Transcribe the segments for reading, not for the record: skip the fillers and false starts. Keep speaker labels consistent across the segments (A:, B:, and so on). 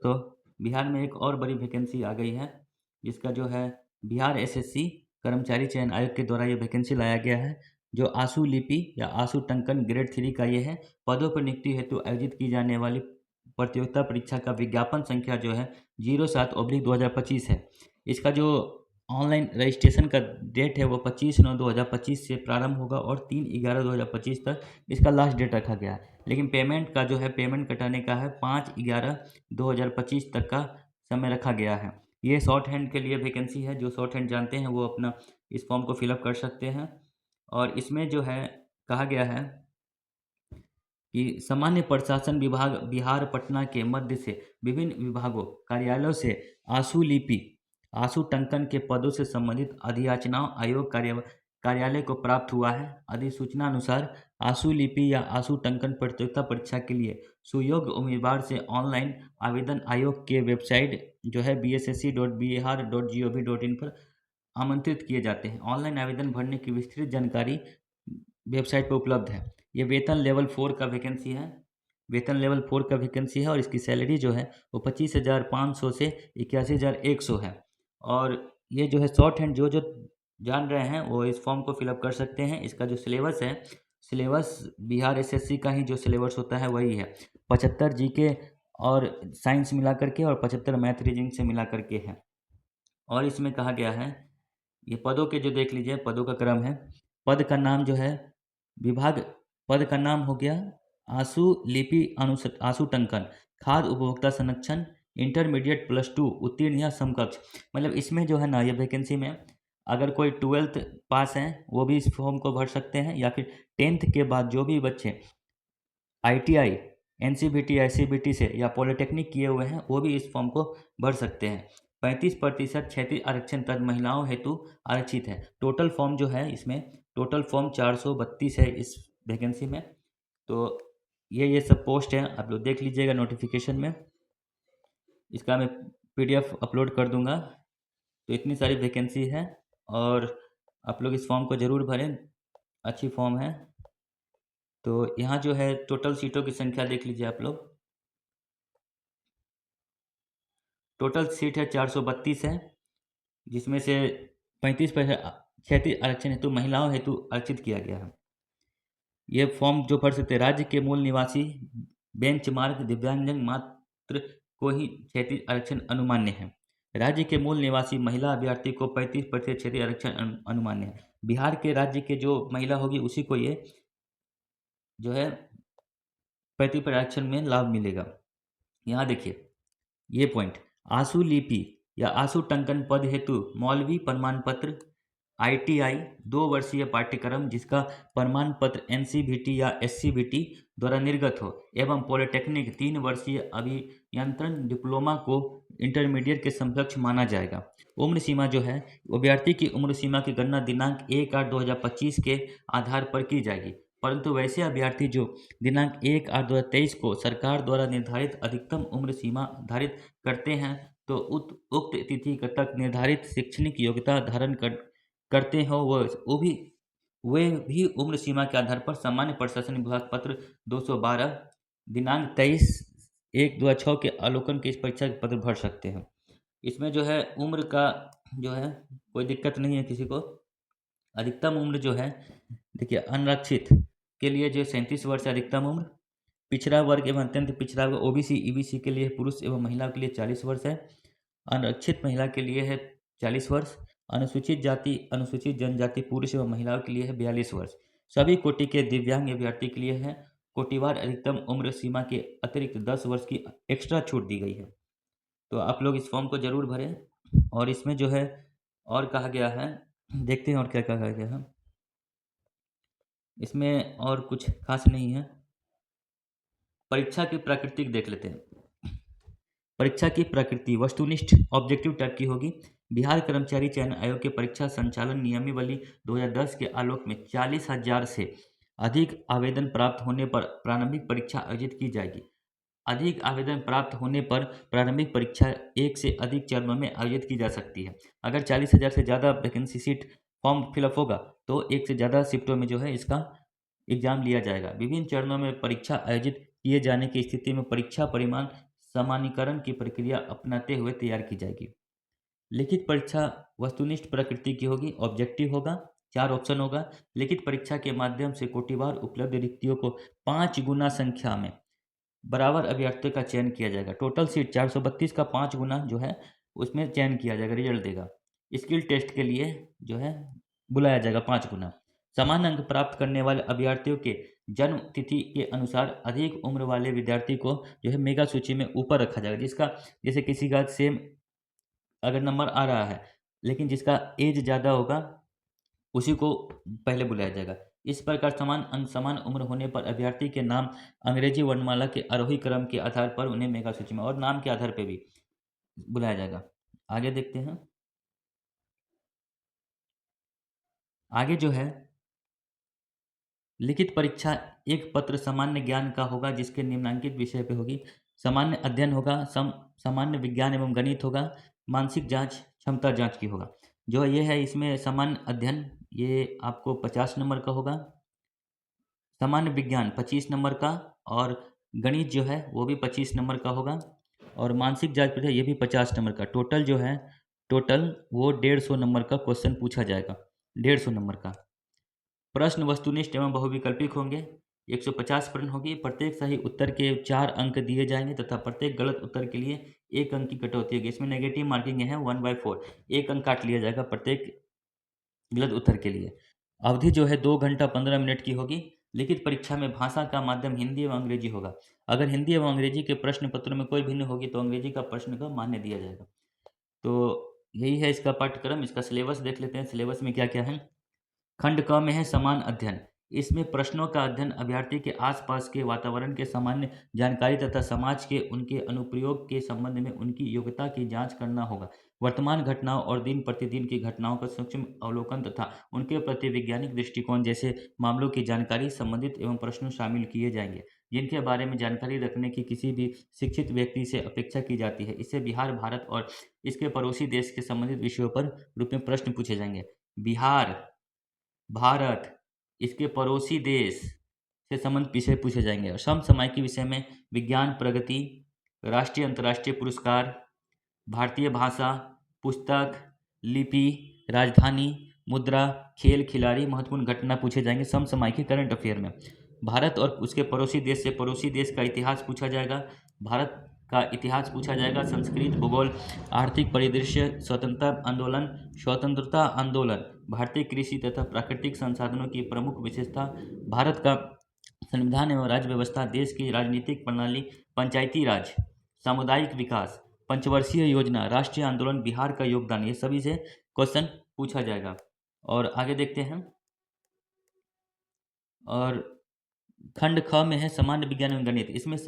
A: दोस्तों, बिहार में एक और बड़ी वैकेंसी आ गई है, जिसका जो है बिहार एसएससी कर्मचारी चयन आयोग के द्वारा ये वैकेंसी लाया गया है। जो आशु लिपि या आशु टंकन ग्रेड 3 का ये है। पदों पर नियुक्ति हेतु आयोजित की जाने वाली प्रतियोगिता परीक्षा का विज्ञापन संख्या जो है 07/2025 है। इसका जो ऑनलाइन रजिस्ट्रेशन का डेट है वो 25/9/2025 से प्रारंभ होगा और 3/11/2025 तक इसका लास्ट डेट रखा गया है। लेकिन पेमेंट का जो है पेमेंट कटाने का है 5/11/2025 तक का समय रखा गया है। ये शॉर्ट हैंड के लिए वैकेंसी है। जो शॉर्ट हैंड जानते हैं वो अपना इस फॉर्म को फिलअप कर सकते हैं। और इसमें जो है कहा गया है कि सामान्य प्रशासन विभाग बिहार पटना के मध्य से विभिन्न विभागों कार्यालयों से आशु लिपि आशु टंकन के पदों से संबंधित अधियाचनाओं आयोग कार्यालय को प्राप्त हुआ है। अधिसूचना अनुसार आशु लिपि या आशु टंकन प्रतियोगिता परीक्षा के लिए सुयोग्य उम्मीदवार से ऑनलाइन आवेदन आयोग के वेबसाइट जो है bssc.bihar.gov.in पर आमंत्रित किए जाते हैं। ऑनलाइन आवेदन भरने की विस्तृत जानकारी वेबसाइट पर उपलब्ध है। ये वेतन लेवल 4 का वैकेंसी है। वेतन लेवल 4 का वैकेंसी है और इसकी सैलरी जो है वो 25,500 से 81,100 है। और ये जो है शॉर्ट हैंड जो जान रहे हैं वो इस फॉर्म को फिलअप कर सकते हैं। इसका जो सिलेबस है, सिलेबस बिहार एसएससी का ही जो सिलेबस होता है वही है। 75 जीके और साइंस मिला करके और 75 मैथ रीजनिंग से मिला करके है। और इसमें कहा गया है, ये पदों के जो देख लीजिए पदों का क्रम है। पद का नाम जो है विभाग, पद का नाम हो गया आशु लिपि आशु टंकन खाद्य उपभोक्ता संरक्षण इंटरमीडिएट +2 उत्तीर्ण या समकक्ष। मतलब इसमें जो है ना ये वैकेंसी में अगर कोई 12th पास हैं वो भी इस फॉर्म को भर सकते हैं, या फिर 10th के बाद जो भी बच्चे ITI NCVT ICVT से या पॉलिटेक्निक किए हुए हैं वो भी इस फॉर्म को भर सकते हैं। 35% क्षैतिज आरक्षण तक महिलाओं हेतु आरक्षित है। टोटल फॉर्म जो है इसमें टोटल फॉर्म 432 है इस वैकेंसी में। तो ये सब पोस्ट है, आप लोग देख लीजिएगा नोटिफिकेशन में। इसका मैं PDF अपलोड कर दूंगा। तो इतनी सारी वैकेंसी है और आप लोग इस फॉर्म को ज़रूर भरें, अच्छी फॉर्म है। तो यहाँ जो है टोटल सीटों की संख्या देख लीजिए आप लोग। टोटल सीट है 432 है, जिसमें से 35% क्षैतिज आरक्षण हेतु महिलाओं हेतु आरक्षित किया गया है। ये फॉर्म जो भर सकते हैं राज्य के मूल निवासी बेंचमार्क दिव्यांगजन मात्र को ही क्षैतिज आरक्षण अनुमान्य है। राज्य के मूल निवासी महिला अभ्यर्थी को 35% क्षैतिज आरक्षण अनुमान्य है। बिहार के राज्य के जो महिला होगी उसी को ये जो है 35% आरक्षण में लाभ मिलेगा। यहाँ देखिए ये पॉइंट, आशु लिपि या आशु टंकन पद हेतु मौलवी प्रमाण पत्र ITI 2 वर्षीय पाठ्यक्रम जिसका प्रमाण पत्र NCVT या SCVT द्वारा निर्गत हो एवं पॉलिटेक्निक 3 वर्षीय अभियंत्रण डिप्लोमा को इंटरमीडिएट के समकक्ष माना जाएगा। उम्र सीमा जो है अभ्यर्थी की उम्र सीमा की गणना दिनांक 1/8/2025 के आधार पर की जाएगी, परंतु वैसे अभ्यर्थी जो दिनांक 1/8/2023 को सरकार द्वारा निर्धारित अधिकतम उम्र सीमा धारित करते हैं तो उक्त तिथि तक निर्धारित शैक्षणिक योग्यता धारण करते हो वे भी उम्र सीमा के आधार पर सामान्य प्रशासन विभाग पत्र 212 दिनांक 23/1/2006 के अवलोकन के इस परीक्षा के पत्र भर सकते हैं। इसमें जो है उम्र का जो है कोई दिक्कत नहीं है किसी को। अधिकतम उम्र जो है देखिए अनारक्षित के लिए जो 37 वर्ष अधिकतम उम्र, पिछड़ा वर्ग एवं अत्यंत पिछड़ा वर्ग OBC EBC के लिए पुरुष एवं महिला के लिए 40 वर्ष है। आरक्षित महिला के लिए है 40 वर्ष। अनुसूचित जाति अनुसूचित जनजाति पुरुष एवं महिलाओं के लिए है 42 वर्ष। सभी कोटि के दिव्यांग अभ्यर्थी के लिए है कोटिवार अधिकतम उम्र सीमा के अतिरिक्त 10 वर्ष की एक्स्ट्रा छूट दी गई है। तो आप लोग इस फॉर्म को जरूर भरें। और इसमें जो है और कहा गया है, देखते हैं और क्या कहा गया है। इसमें और कुछ खास नहीं है। परीक्षा की प्रकृति देख लेते हैं। परीक्षा की प्रकृति वस्तुनिष्ठ ऑब्जेक्टिव टाइप की होगी। बिहार कर्मचारी चयन आयोग के परीक्षा संचालन नियमावली 2010 के आलोक में 40,000 से अधिक आवेदन प्राप्त होने पर प्रारंभिक परीक्षा आयोजित की जाएगी। अधिक आवेदन प्राप्त होने पर प्रारंभिक परीक्षा एक से अधिक चरणों में आयोजित की जा सकती है। अगर 40,000 से ज़्यादा वैकेंसी सीट फॉर्म फिलअप होगा तो एक से ज़्यादा शिफ्टों में जो है इसका एग्जाम लिया जाएगा। विभिन्न चरणों में परीक्षा आयोजित किए जाने की स्थिति में परीक्षा परिणाम सामान्यीकरण की प्रक्रिया अपनाते हुए तैयार की जाएगी। लिखित परीक्षा वस्तुनिष्ठ प्रकृति की होगी, ऑब्जेक्टिव होगा, 4 ऑप्शन होगा। लिखित परीक्षा के माध्यम से कोटिवार उपलब्ध रिक्तियों को 5 गुना संख्या में बराबर अभ्यर्थियों का चयन किया जाएगा। टोटल सीट 432 का 5 गुना जो है उसमें चयन किया जाएगा, रिजल्ट देगा। स्किल टेस्ट के लिए जो है बुलाया जाएगा 5 गुना। समान अंक प्राप्त करने वाले अभ्यर्थियों के जन्म तिथि के अनुसार अधिक उम्र वाले विद्यार्थी को जो है मेगा सूची में ऊपर रखा जाएगा, जिसका जैसे किसी का सेम अगर नंबर आ रहा है लेकिन जिसका एज ज़्यादा होगा उसी को पहले बुलाया जाएगा। इस प्रकार समान अंक समान उम्र होने पर अभ्यर्थी के नाम अंग्रेजी वर्णमाला के आरोही क्रम के आधार पर उन्हें मेगा सूची में और नाम के आधार पर भी बुलाया जाएगा। आगे देखते हैं। आगे जो है लिखित परीक्षा एक पत्र सामान्य ज्ञान का होगा जिसके निम्नलिखित विषय पे होगी। सामान्य अध्ययन होगा, सामान्य विज्ञान एवं गणित होगा, मानसिक जांच, क्षमता जांच की होगा। जो ये है इसमें सामान्य अध्ययन ये आपको 50 नंबर का होगा, सामान्य विज्ञान 25 नंबर का और गणित जो है वो भी 25 नंबर का होगा और मानसिक जांच पर ये भी 50 नंबर का। टोटल जो है टोटल वो 150 नंबर का क्वेश्चन पूछा जाएगा, 150 नंबर का। प्रश्न वस्तुनिष्ठ एवं बहुविकल्पिक होंगे। 150 प्रश्न होगी। प्रत्येक सही उत्तर के 4 अंक दिए जाएंगे तथा प्रत्येक गलत उत्तर के लिए 1 अंक की कटौती होगी। इसमें नेगेटिव मार्किंग है 1/4, 1 अंक काट लिया जाएगा प्रत्येक गलत उत्तर के लिए। अवधि जो है 2 घंटा 15 मिनट की होगी। लिखित परीक्षा में भाषा का माध्यम हिंदी एवं अंग्रेजी होगा। अगर हिंदी एवं अंग्रेजी के प्रश्न पत्र में कोई भिन्न होगी तो अंग्रेजी का प्रश्न का मान्य दिया जाएगा। तो यही है इसका पाठ्यक्रम। इसका सिलेबस देख लेते हैं, सिलेबस में क्या क्या है। खंड क में है समान अध्ययन। इसमें प्रश्नों का अध्ययन अभ्यर्थी के आसपास के वातावरण के सामान्य जानकारी तथा समाज के उनके अनुप्रयोग के संबंध में उनकी योग्यता की जांच करना होगा। वर्तमान घटनाओं और दिन प्रतिदिन की घटनाओं का सूक्ष्म अवलोकन तथा उनके प्रति वैज्ञानिक दृष्टिकोण जैसे मामलों की जानकारी संबंधित एवं प्रश्नों शामिल किए जाएंगे, जिनके बारे में जानकारी रखने की किसी भी शिक्षित व्यक्ति से अपेक्षा की जाती है। इससे बिहार, भारत और इसके पड़ोसी देश के संबंधित विषयों पर रूप में प्रश्न पूछे जाएंगे। बिहार, भारत, इसके पड़ोसी देश से संबंधित विषय पूछे जाएंगे और समसामयिक विषय में विज्ञान प्रगति, राष्ट्रीय अंतर्राष्ट्रीय पुरस्कार, भारतीय भाषा, पुस्तक, लिपि, राजधानी, मुद्रा, खेल, खिलाड़ी, महत्वपूर्ण घटना पूछे जाएंगे समसामयिक करंट अफेयर में। भारत और उसके पड़ोसी देश से पड़ोसी देश का इतिहास पूछा जाएगा। भारत का इतिहास पूछा जाएगा, संस्कृत, भूगोल, आर्थिक परिदृश्य, स्वतंत्रता आंदोलन, भारतीय कृषि तथा प्राकृतिक संसाधनों की प्रमुख विशेषता, भारत का संविधान एवं राज्य व्यवस्था, देश की राजनीतिक प्रणाली, पंचायती राज, सामुदायिक विकास, पंचवर्षीय योजना, राष्ट्रीय आंदोलन, बिहार का योगदान, ये सभी से क्वेश्चन पूछा जाएगा। और आगे देखते हैं। और खंड ख में है सामान्य विज्ञान एवं गणित। इसमें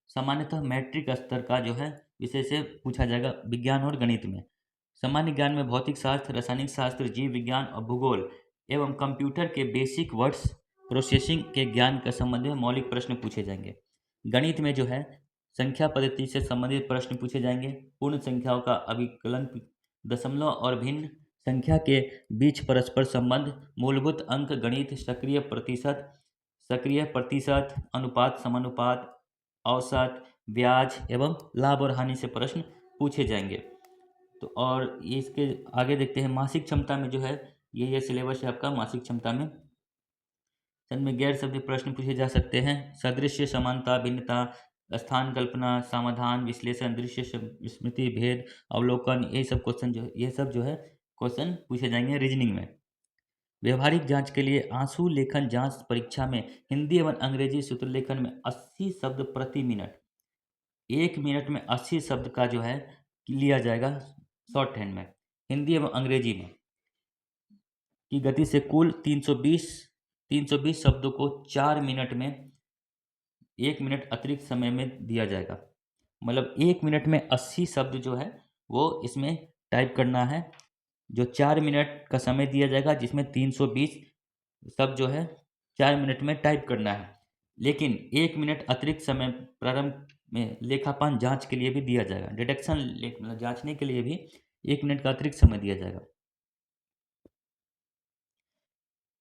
A: सामान्यतः मैट्रिक स्तर का जो है विषय से पूछा जाएगा विज्ञान और गणित में। सामान्य ज्ञान में भौतिक शास्त्र, रासायनिक शास्त्र, जीव विज्ञान और भूगोल एवं कंप्यूटर के बेसिक वर्ड्स प्रोसेसिंग के ज्ञान के संबंध में मौलिक प्रश्न पूछे जाएंगे। गणित में जो है संख्या पद्धति से संबंधित प्रश्न पूछे जाएंगे। पूर्ण संख्याओं का अभिकलन, दशमलव और भिन्न संख्या के बीच परस्पर संबंध, मूलभूत अंक गणित, सक्रिय प्रतिशत, अनुपात, समानुपात, औसत, ब्याज एवं लाभ और हानि से प्रश्न पूछे जाएंगे। तो और इसके आगे देखते हैं। मासिक क्षमता में जो है ये सिलेबस है आपका। मासिक क्षमता में में गैर शब्द प्रश्न पूछे जा सकते हैं। सदृश्य, समानता, भिन्नता, स्थान कल्पना, समाधान, विश्लेषण, दृश्य, स्मृति, भेद, अवलोकन, ये सब जो है क्वेश्चन पूछे जाएंगे रीजनिंग में। व्यवहारिक जांच के लिए आंसू लेखन जांच परीक्षा में हिंदी एवं अंग्रेजी सूत्र लेखन में 80 शब्द प्रति मिनट, 1 मिनट में 80 शब्द का जो है लिया जाएगा शॉर्ट हैंड में। हिंदी एवं अंग्रेजी में की गति से कुल 320 शब्दों को 4 मिनट में 1 मिनट अतिरिक्त समय में दिया जाएगा। मतलब 1 मिनट में 80 शब्द जो है वो इसमें टाइप करना है, जो 4 मिनट का समय दिया जाएगा, जिसमें 320 शब्द जो है 4 मिनट में टाइप करना है। लेकिन 1 मिनट अतिरिक्त समय प्रारंभ में लेखापान जांच के लिए भी दिया जाएगा। डिडक्शन जांचने के लिए भी 1 मिनट का अतिरिक्त समय दिया जाएगा।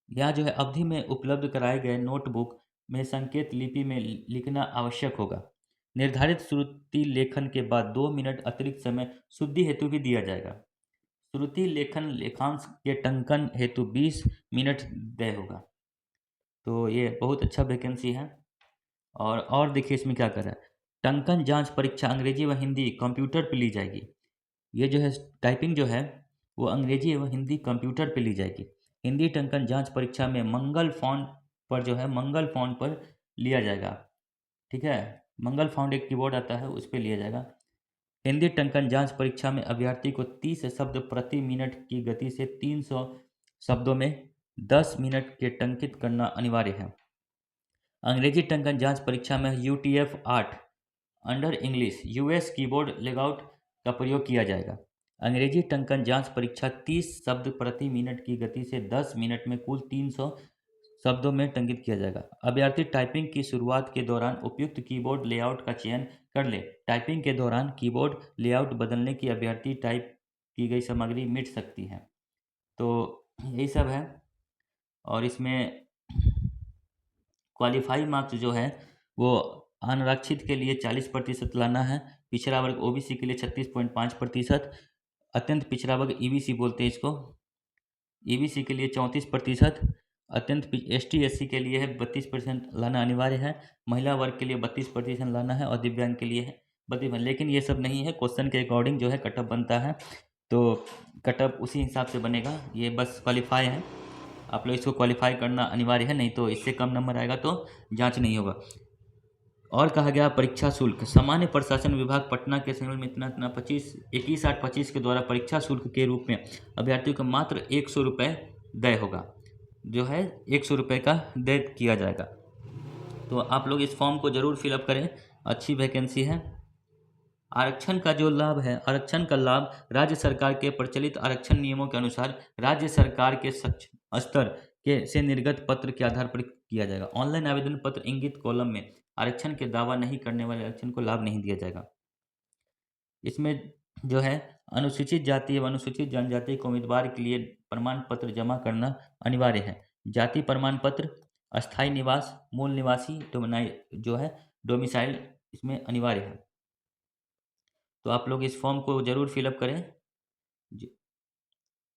A: यह जो है अवधि में उपलब्ध कराए गए नोटबुक में संकेत लिपि में लिखना आवश्यक होगा। निर्धारित श्रुति लेखन के बाद 2 मिनट अतिरिक्त समय शुद्धि हेतु भी दिया जाएगा। श्रुति लेखन लेखांश के टंकन हेतु 20 मिनट व्यय होगा। तो ये बहुत अच्छा वैकेंसी है। और देखिए इसमें क्या कर रहा है, टंकन जांच परीक्षा अंग्रेजी व हिंदी कंप्यूटर पे ली जाएगी। ये जो है टाइपिंग जो है वो अंग्रेजी एवं हिंदी कंप्यूटर पे ली जाएगी। हिंदी टंकन जांच परीक्षा में मंगल फॉन्ट पर जो है मंगल फॉन्ट पर लिया जाएगा। ठीक है, मंगल फॉन्ट एक कीबोर्ड आता है उस पर लिया जाएगा। हिंदी टंकन जांच परीक्षा में अभ्यर्थी को 30 शब्द प्रति मिनट की गति से 300 शब्दों में 10 मिनट के टंकित करना अनिवार्य है। अंग्रेजी टंकन जांच परीक्षा में UTF 8 under English US keyboard layout का प्रयोग किया जाएगा। अंग्रेजी टंकन जांच परीक्षा 30 शब्द प्रति मिनट की गति से 10 मिनट में कुल 300 शब्दों में टंकित किया जाएगा। अभ्यर्थी टाइपिंग की शुरुआत के दौरान उपयुक्त कीबोर्ड लेआउट का चयन कर ले। टाइपिंग के दौरान कीबोर्ड लेआउट बदलने की अभ्यर्थी टाइप की गई सामग्री मिट सकती है। तो यही सब है। और इसमें क्वालिफाई मार्क्स जो है वो अनारक्षित के लिए 40% लाना है, पिछड़ा वर्ग OBC के लिए 36.5%, अत्यंत पिछड़ा वर्ग EBC बोलते हैं इसको, EBC के लिए 34%, अत्यंत ST SC के लिए है 32% लाना अनिवार्य है, महिला वर्ग के लिए 32% लाना है और दिव्यांग के लिए है 32%। लेकिन ये सब नहीं है, क्वेश्चन के अकॉर्डिंग जो है कटअप बनता है, तो कटअप उसी हिसाब से बनेगा। ये बस क्वालिफाई है, आप लोग इसको क्वालिफाई करना अनिवार्य है, नहीं तो इससे कम नंबर आएगा तो जांच नहीं होगा। और कहा गया परीक्षा शुल्क, सामान्य प्रशासन विभाग पटना के संबंध में इतना 21/8/25 के द्वारा परीक्षा शुल्क के रूप में अभ्यर्थियों को मात्र 100 रुपये देय होगा, जो है 100 रुपये का देय किया जाएगा। तो आप लोग इस फॉर्म को जरूर फिलअप करें, अच्छी वैकेंसी है। आरक्षण का जो लाभ है, आरक्षण का लाभ राज्य सरकार के प्रचलित आरक्षण नियमों के अनुसार राज्य सरकार के स्तर के से निर्गत पत्र के आधार पर किया जाएगा। ऑनलाइन आवेदन पत्र इंगित कॉलम में आरक्षण के दावा नहीं करने वाले आरक्षण को लाभ नहीं दिया जाएगा। इसमें जो है अनुसूचित जाति एवं अनुसूचित जनजाति के उम्मीदवार के लिए प्रमाण पत्र जमा करना अनिवार्य है। जाति प्रमाण पत्र, अस्थायी निवास, मूल निवासी जो है डोमिसाइल इसमें अनिवार्य है। तो आप लोग इस फॉर्म को ज़रूर फिलअप करें।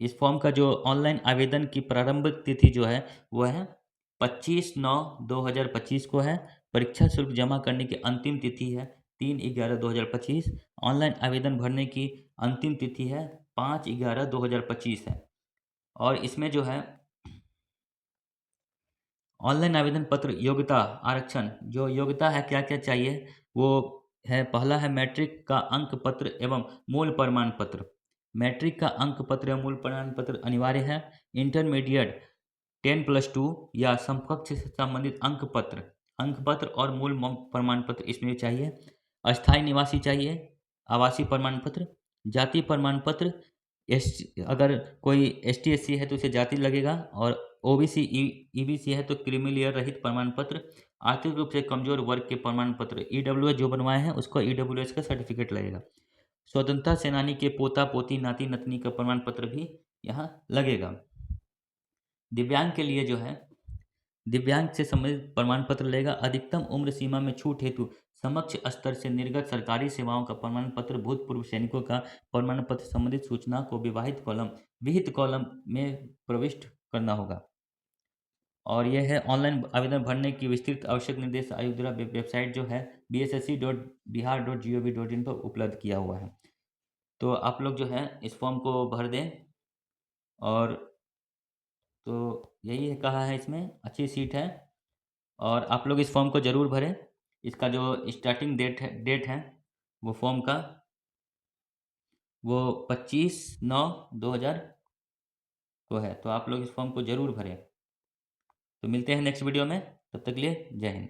A: इस फॉर्म का जो ऑनलाइन आवेदन की प्रारंभिक तिथि जो है वो है 25/9/2025 को है। परीक्षा शुल्क जमा करने की अंतिम तिथि है 3/11/2025। ऑनलाइन आवेदन भरने की अंतिम तिथि है 5/11/2025 है। और इसमें जो है ऑनलाइन आवेदन पत्र योग्यता आरक्षण, जो योग्यता है क्या क्या चाहिए वो है, पहला है मैट्रिक का अंक पत्र एवं मूल प्रमाण पत्र। मैट्रिक का अंक पत्र एवं मूल प्रमाण पत्र अनिवार्य है। इंटरमीडिएट 10+2 या समकक्ष से संबंधित अंक पत्र और मूल प्रमाण पत्र इसमें चाहिए। अस्थायी निवासी चाहिए, आवासीय प्रमाण पत्र, जाति प्रमाण पत्र, अगर कोई ST SC है तो उसे जाति लगेगा, और OBC EBC है तो क्रीमी लेयर रहित प्रमाण पत्र, आर्थिक रूप से कमजोर वर्ग के प्रमाण पत्र, EWS जो बनवाए हैं उसको EWS का सर्टिफिकेट लगेगा। स्वतंत्रता सेनानी के पोता पोती नाती नतनी का प्रमाण पत्र भी यहाँ लगेगा। दिव्यांग के लिए जो है दिव्यांग से संबंधित प्रमाण पत्र लगेगा। अधिकतम उम्र सीमा में छूट हेतु समक्ष स्तर से निर्गत सरकारी सेवाओं का प्रमाण पत्र, भूतपूर्व सैनिकों का प्रमाण पत्र, संबंधित सूचना को विहित कॉलम में प्रविष्ट करना होगा। और यह है ऑनलाइन आवेदन भरने की विस्तृत आवश्यक निर्देश आयोग द्वारा वेबसाइट जो है bssc.bihar.gov.in पर उपलब्ध किया हुआ है। तो आप लोग जो है इस फॉर्म को भर दें। और तो यही कहा है, इसमें अच्छी सीट है और आप लोग इस फॉर्म को ज़रूर भरें। इसका जो स्टार्टिंग डेट है वो फॉर्म का वो 25/9/2000 को है। तो आप लोग इस फॉर्म को ज़रूर भरें। तो मिलते हैं नेक्स्ट वीडियो में, तब तक के लिए जय हिंद।